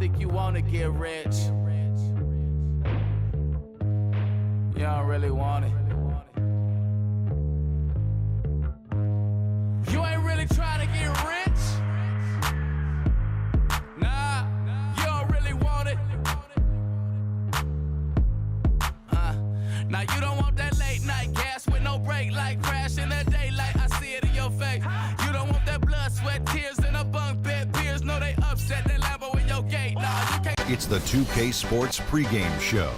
think you wanna get rich. You don't really want it. You ain't really trying to get rich. Nah, you don't really want it. Now you don't want that late night gas with no break, like crash in the daylight. I see it in your face. You don't want that blood, sweat, tears in a bunk bed. Peers know they upset that Lambo in your gate. Nah, you can't. It's the 2K Sports pregame show.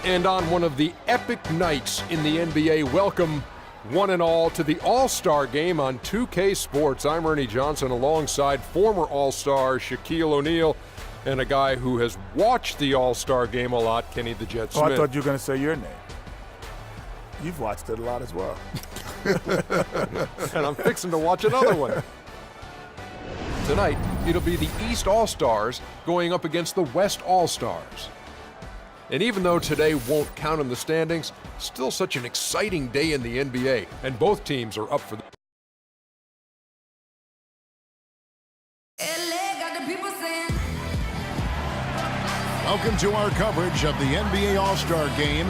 And on one of the epic nights in the NBA, welcome one and all to the All-Star Game on 2K Sports. I'm Ernie Johnson alongside former All-Star Shaquille O'Neal and a guy who has watched the All-Star Game a lot, Kenny the Jet Smith. Oh, I thought you were going to say your name. You've watched it a lot as well. And I'm fixing to watch another one. Tonight, it'll be the East All-Stars going up against the West All-Stars. And even though today won't count in the standings, still such an exciting day in the NBA, and both teams are up for the Welcome to our coverage of the NBA All-Star Game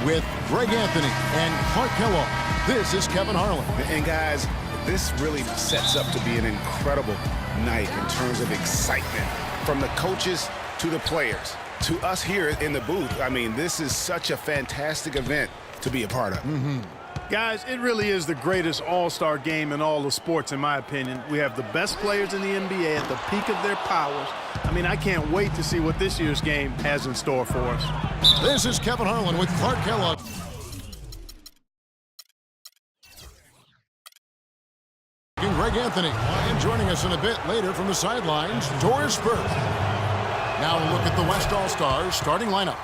with Greg Anthony and Clark Kellogg. This is Kevin Harlan. And guys, this really sets up to be an incredible night in terms of excitement from the coaches to the players to us here in the booth. I mean, this is such a fantastic event to be a part of. Guys, it really is the greatest all-star game in all of sports, in my opinion. We have the best players in the NBA at the peak of their powers. I mean, I can't wait to see what this year's game has in store for us. This is Kevin Harlan with Clark Kellogg. Greg Anthony, and joining us in a bit later from the sidelines, Doris Burke. Now a look at the West All-Stars starting lineup.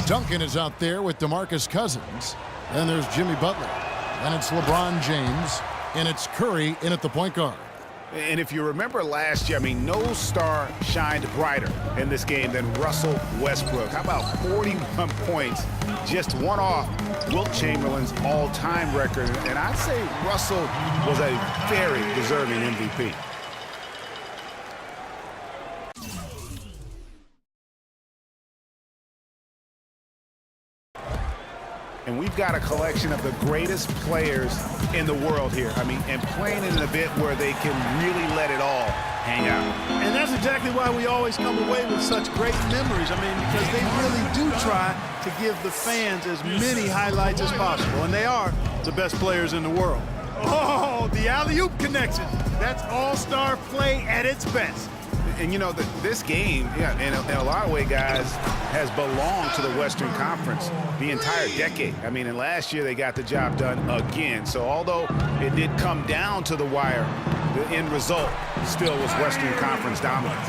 Duncan is out there with DeMarcus Cousins. Then there's Jimmy Butler. Then it's LeBron James. And it's Curry in at the point guard. And if you remember last year, I mean, no star shined brighter in this game than Russell Westbrook. How about 41 points, just one off Wilt Chamberlain's all-time record. And I'd say Russell was a very deserving MVP. And we've got a collection of the greatest players in the world here. I mean, and playing in an event where they can really let it all hang out. And that's exactly why we always come away with such great memories. I mean, because they really do try to give the fans as many highlights as possible. And they are the best players in the world. Oh, the alley-oop connection. That's all-star play at its best. And, you know, this game, yeah, in a lot of ways, guys, has belonged to the Western Conference the entire decade. I mean, and last year they got the job done again. So although it did come down to the wire, the end result still was Western Conference dominant.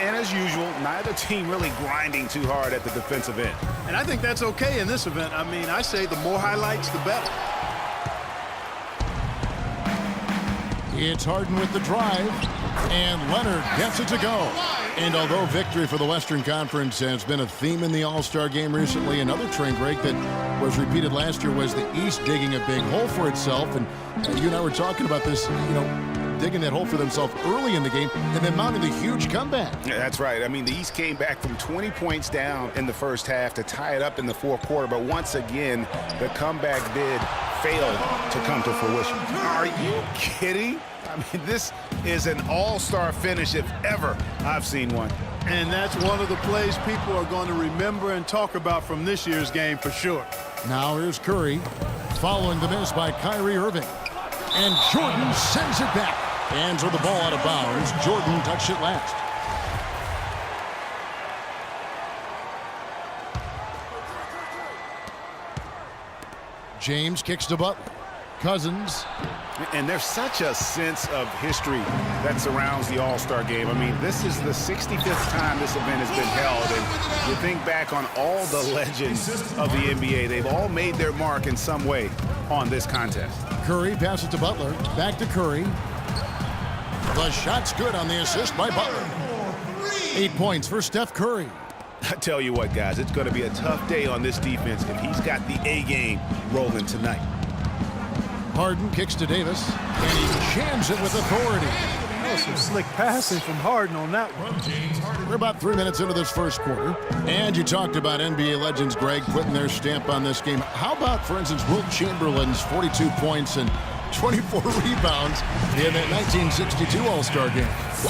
And as usual, neither team really grinding too hard at the defensive end. And I think that's okay in this event. I mean, I say the more highlights, the better. It's Harden with the drive, and Leonard gets it to go. And although victory for the Western Conference has been a theme in the All-Star Game recently, another train break that was repeated last year was the East digging a big hole for itself. And you and I were talking about this, you know, digging that hole for themselves early in the game and then mounting a huge comeback. Yeah, that's right. I mean, the East came back from 20 points down in the first half to tie it up in the fourth quarter. But once again, the comeback bid failed to come to fruition. Are you kidding? I mean, this is an all-star finish if ever I've seen one. And that's one of the plays people are going to remember and talk about from this year's game for sure. Now here's Curry, following the miss by Kyrie Irving. And Jordan sends it back. Hands with the ball out of bounds. Jordan touched it last. James kicks to Butler. Cousins. And there's such a sense of history that surrounds the All-Star Game. I mean, this is the 65th time this event has been held. And you think back on all the legends of the NBA. They've all made their mark in some way on this contest. Curry passes to Butler. Back to Curry. The shot's good on the assist by Butler. 8 points for Steph Curry. I tell you what, guys, it's going to be a tough day on this defense if he's got the A game rolling tonight. Harden kicks to Davis, and he jams it with authority. Some slick passing from Harden on that one. We're about 3 minutes into this first quarter. And you talked about NBA legends, Greg, putting their stamp on this game. How about, for instance, Wilt Chamberlain's 42 points and 24 rebounds in that 1962 All-Star game?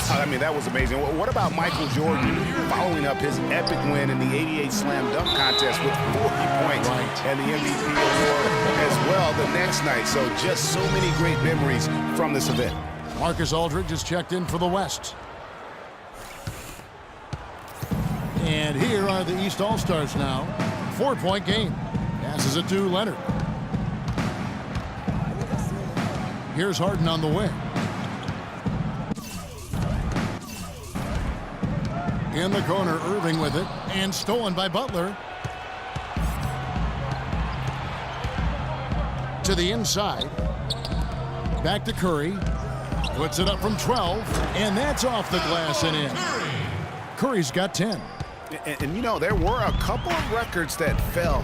I mean, that was amazing. What about Michael Jordan following up his epic win in the '88 Slam Dunk Contest with 40 points and the MVP award as well the next night? So just so many great memories from this event. Marcus Aldridge has checked in for the West. And here are the East All-Stars now. 4-point game. Passes it to Leonard. Here's Harden on the wing. In the corner, Irving with it. And stolen by Butler. To the inside. Back to Curry. Puts it up from 12. And that's off the glass and in. Curry's got 10. And you know, there were a couple of records that fell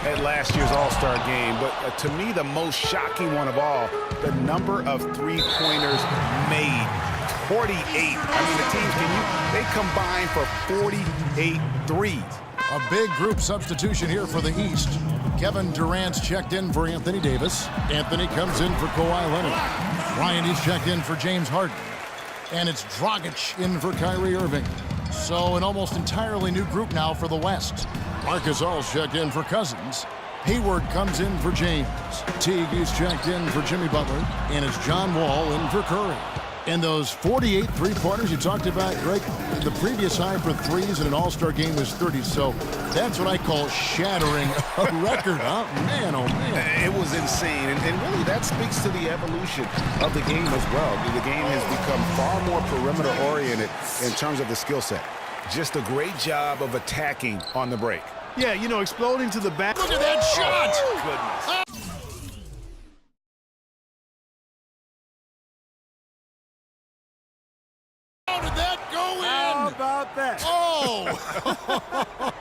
at last year's All-Star game, but to me, the most shocking one of all, the number of three-pointers made. 48. I mean, the teams, they combined for 48 threes. A big group substitution here for the East. Kevin Durant's checked in for Anthony Davis. Anthony comes in for Kawhi Leonard. Bryant is checked in for James Harden. And it's Dragic in for Kyrie Irving. So an almost entirely new group now for the West. Marc Gasol's checked in for Cousins. Hayward comes in for James. Teague is checked in for Jimmy Butler. And it's John Wall in for Curry. And those 48 three-pointers you talked about, Greg, the previous high for threes in an All-Star game was 30. So that's what I call shattering a record, huh? Man, oh, man. It was insane. And really, that speaks to the evolution of the game as well. The game has become far more perimeter-oriented in terms of the skill set. Just a great job of attacking on the break. Yeah, you know, exploding to the back. Look at that shot! Goodness. How did that go in? How about that? Oh!